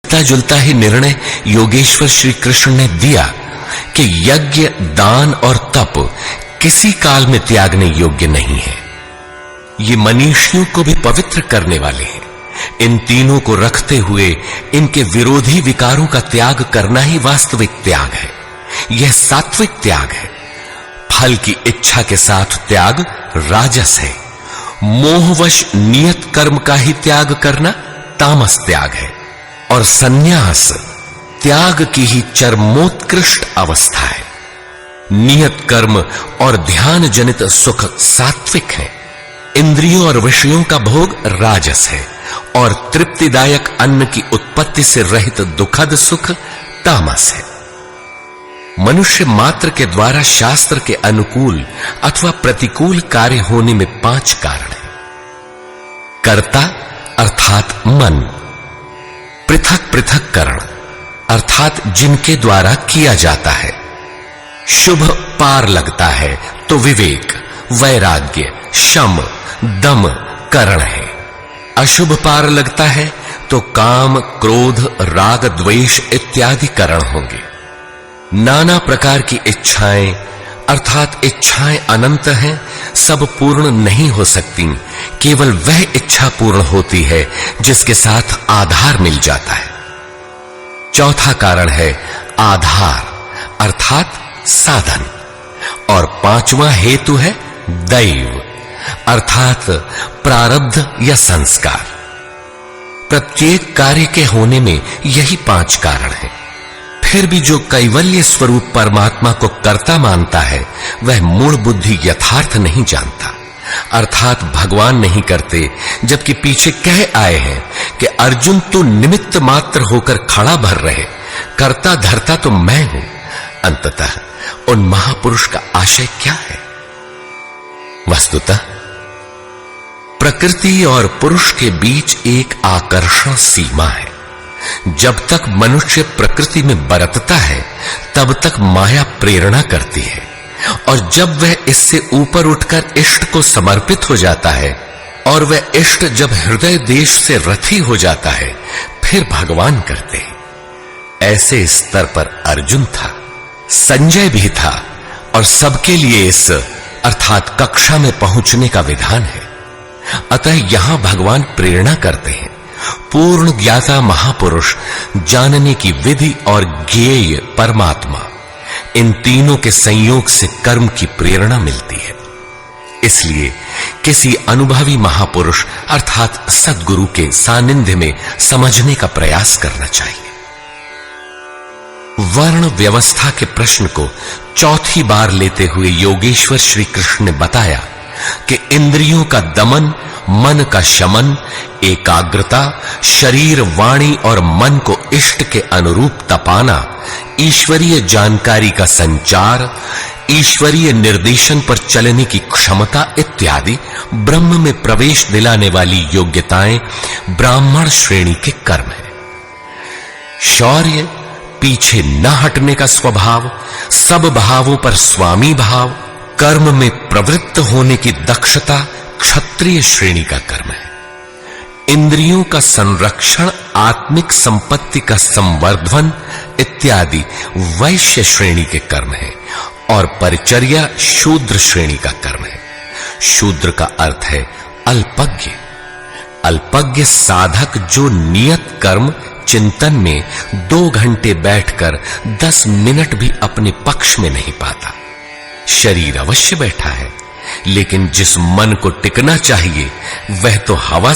मिलता जुलता ही निर्णय योगेश्वर श्री कृष्ण ने दिया कि यज्ञ, दान और तप किसी काल में त्यागने योग्य नहीं है। ये मनीषियों को भी पवित्र करने वाले हैं। इन तीनों को रखते हुए इनके विरोधी विकारों का त्याग करना ही वास्तविक त्याग है। यह सात्विक त्याग है। फल की इच्छा के साथ त्याग राजस है। मोहवश नियत कर्म का ही त्याग करना तामस त्याग है। और संन्यास त्याग की ही चरमोत्कृष्ट अवस्था है। नियत कर्म और ध्यान जनित सुख सात्विक है। इंद्रियों और विषयों का भोग राजस है और तृप्तिदायक अन्न की उत्पत्ति से रहित दुखद सुख तामस है। मनुष्य मात्र के द्वारा शास्त्र के अनुकूल अथवा प्रतिकूल कार्य होने में 5 कारण हैं। कर्ता अर्थात मन, पृथक पृथक करण अर्थात जिनके द्वारा किया जाता है। शुभ पार लगता है तो विवेक, वैराग्य, शम, दम करण है। अशुभ पार लगता है तो काम, क्रोध, राग, द्वेष इत्यादि करण होंगे। नाना प्रकार की इच्छाएं अर्थात इच्छाएं अनंत हैं, सब पूर्ण नहीं हो सकती। केवल वह इच्छा पूर्ण होती है जिसके साथ आधार मिल जाता है। चौथा कारण है आधार अर्थात साधन। और 5वां हेतु है दैव अर्थात प्रारब्ध या संस्कार। प्रत्येक कार्य के होने में यही 5 कारण हैं। फिर भी जो कैवल्य स्वरूप परमात्मा को कर्ता मानता है वह मूल बुद्धि यथार्थ नहीं जानता, अर्थात भगवान नहीं करते, जबकि पीछे कह आए हैं कि अर्जुन तो निमित्त मात्र होकर खड़ा भर रहे, कर्ता धर्ता तो मैं हूं। अंततः उन महापुरुष का आशय क्या है? वस्तुतः प्रकृति और पुरुष के बीच एक आकर्षण सीमा है। जब तक मनुष्य प्रकृति में बरतता है तब तक माया प्रेरणा करती है, और जब वह इससे ऊपर उठकर इष्ट को समर्पित हो जाता है और वह इष्ट जब हृदय देश से रथी हो जाता है फिर भगवान करते हैं। ऐसे स्तर पर अर्जुन था, संजय भी था, और सबके लिए इस अर्थात कक्षा में पहुंचने का विधान है। अतः यहां भगवान प्रेरणा करते हैं। पूर्ण ज्ञाता महापुरुष, जानने की विधि और ज्ञेय परमात्मा, इन तीनों के संयोग से कर्म की प्रेरणा मिलती है। इसलिए किसी अनुभवी महापुरुष अर्थात सद्गुरु के सानिध्य में समझने का प्रयास करना चाहिए। वर्ण व्यवस्था के प्रश्न को चौथी बार लेते हुए योगेश्वर श्री कृष्ण ने बताया कि इंद्रियों का दमन, मन का शमन, एकाग्रता, शरीर, वाणी और मन को इष्ट के अनुरूप तपाना, ईश्वरीय जानकारी का संचार, ईश्वरीय निर्देशन पर चलने की क्षमता इत्यादि ब्रह्म में प्रवेश दिलाने वाली योग्यताएं ब्राह्मण श्रेणी के कर्म है। शौर्य, पीछे न हटने का स्वभाव, सब भावों पर स्वामी भाव, कर्म में प्रवृत्त होने की दक्षता क्षत्रिय श्रेणी का कर्म है। इंद्रियों का संरक्षण, आत्मिक संपत्ति का संवर्धन इत्यादि वैश्य श्रेणी के कर्म है, और परिचर्या शूद्र श्रेणी का कर्म है। शूद्र का अर्थ है अल्पज्ञ। अल्पज्ञ साधक जो नियत कर्म चिंतन में 2 घंटे बैठकर 10 मिनट भी अपने पक्ष में नहीं पाता। शरीर अवश्य बैठा है, लेकिन जिस मन को टिकना चाहिए वह तो हवा